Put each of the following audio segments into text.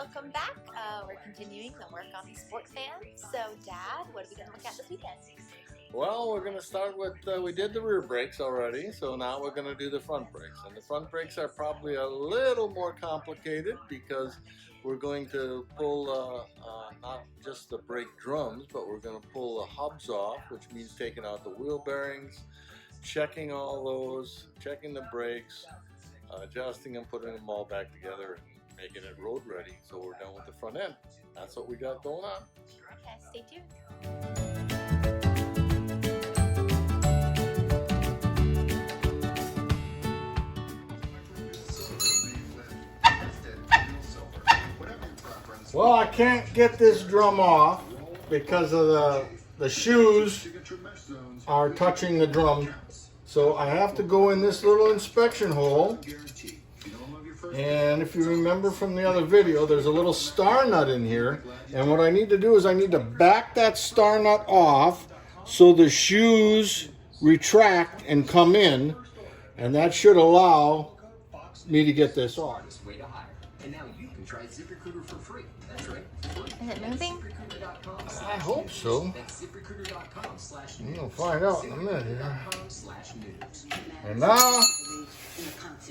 welcome back. We're continuing the work on the Sportvan. So, Dad, what are we going to look at this weekend? Well, we're going to start with, we did the rear brakes already, so now we're going to do the front brakes. And the front brakes are probably a little more complicated because we're going to pull not just the brake drums, but we're going to pull the hubs off, which means taking out the wheel bearings, checking all those, checking the brakes, adjusting them, putting them all back together, and making it road ready. So we're done with the front end. That's what we got going on. Okay, stay tuned. Well, I can't get this drum off because of the shoes are touching the drum. So I have to go in this little inspection hole. And if you remember from the other video, there's a little star nut in here. And what I need to do is I need to back that star nut off so the shoes retract and come in. And that should allow me to get this off. And now you can try ZipRecruiter for free. That's right. Is it moving? I hope so. We'll find out in a minute here. And now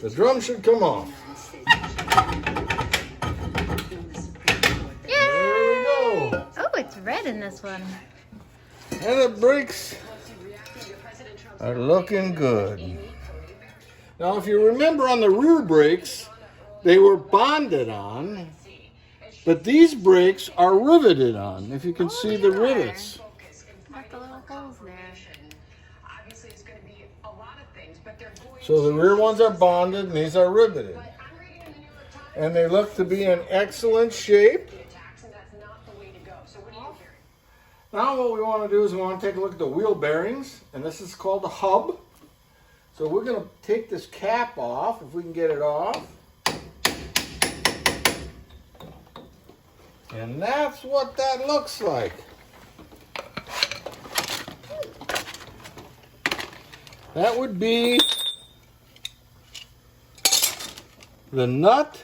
the drum should come off. Yay! There we go. Oh, it's red in this one. And the brakes are looking good. Now, if you remember on the rear brakes, they were bonded on, but these brakes are riveted on. If you can see the rivets. Got the little holes there. So the rear ones are bonded and these are riveted. And they look to be in excellent shape. Now what we want to do is we want to take a look at the wheel bearings, and this is called the hub. So we're going to take this cap off, if we can get it off. And that's what that looks like. That would be the nut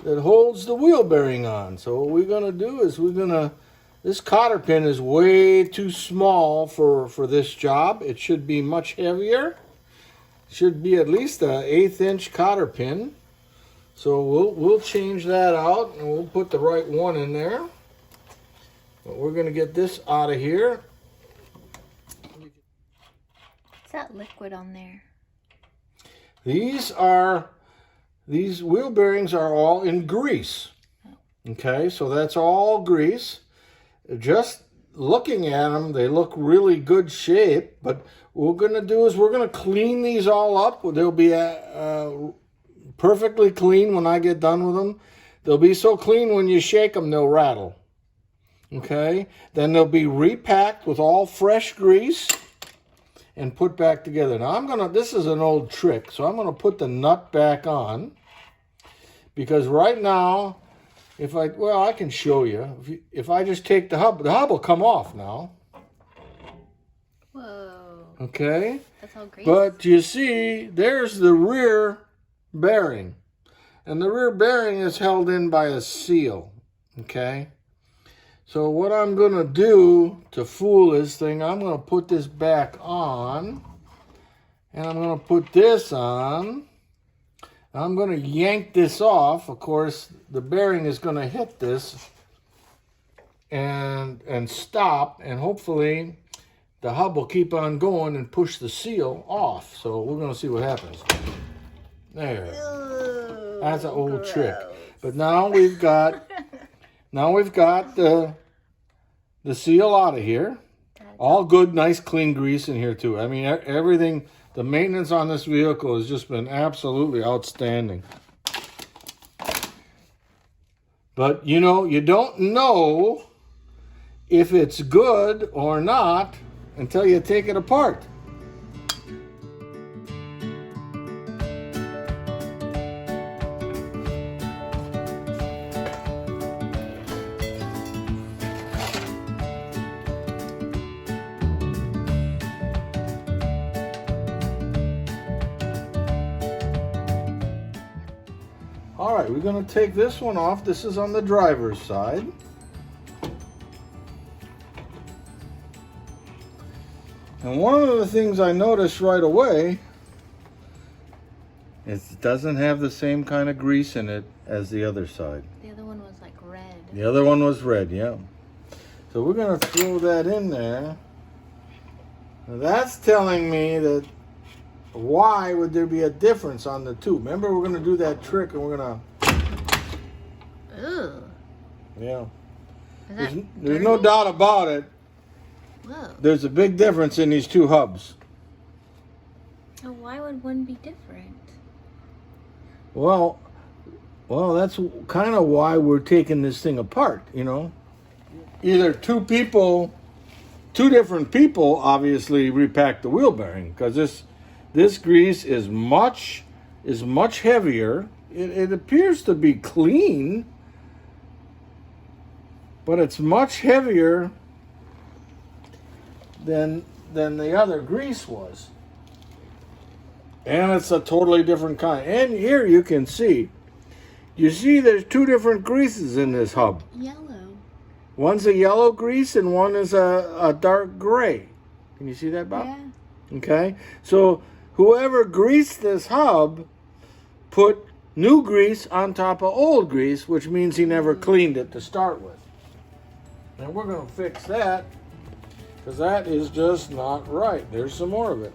that holds the wheel bearing on. So what we're going to do is this cotter pin is way too small for this job. It should be much heavier. It should be at least an 1/8 inch cotter pin. So we'll change that out and we'll put the right one in there. But we're going to get this out of here. What's that liquid on there? These wheel bearings are all in grease. Okay, so that's all grease. Just looking at them, they look really good shape. But what we're going to do is we're going to clean these all up. They'll be perfectly clean when I get done with them. They'll be so clean when you shake them, they'll rattle. Okay? Then they'll be repacked with all fresh grease and put back together. Now this is an old trick, so I'm gonna put the nut back on, because right now, I can show you. If I just take the hub will come off now. Whoa. Okay? That's all grease. But you see, there's the rear bearing, and the rear bearing is held in by a seal. Okay, so what I'm gonna do to fool this thing, I'm gonna put this back on, and I'm gonna put this on. I'm gonna yank this off. Of course, the bearing is gonna hit this and stop, and hopefully the hub will keep on going and push the seal off. So we're gonna see what happens. There. Ooh, that's an old gross. trick. But now we've got the seal out of here. All good, nice, clean grease in here too. I mean, everything, the maintenance on this vehicle has just been absolutely outstanding. But you know, you don't know if it's good or not until you take it apart. All right, we're going to take this one off. This is on the driver's side. And one of the things I noticed right away is it doesn't have the same kind of grease in it as the other side. The other one was like red. The other one was red, yeah. So we're going to throw that in there. Now that's telling me that why would there be a difference on the two? Remember, we're going to do that trick and we're going to... Ooh. Yeah. Is that There's no doubt about it. Whoa. There's a big difference in these two hubs. So why would one be different? Well, that's kind of why we're taking this thing apart, you know. Either two different people obviously repacked the wheel bearing, because this grease is much heavier. It appears to be clean, but it's much heavier than the other grease was. And it's a totally different kind. And here you can see, there's two different greases in this hub. Yellow. One's a yellow grease and one is a dark gray. Can you see that, Bob? Yeah. Okay. So whoever greased this hub put new grease on top of old grease, which means he never cleaned it to start with. And we're going to fix that, because that is just not right. There's some more of it.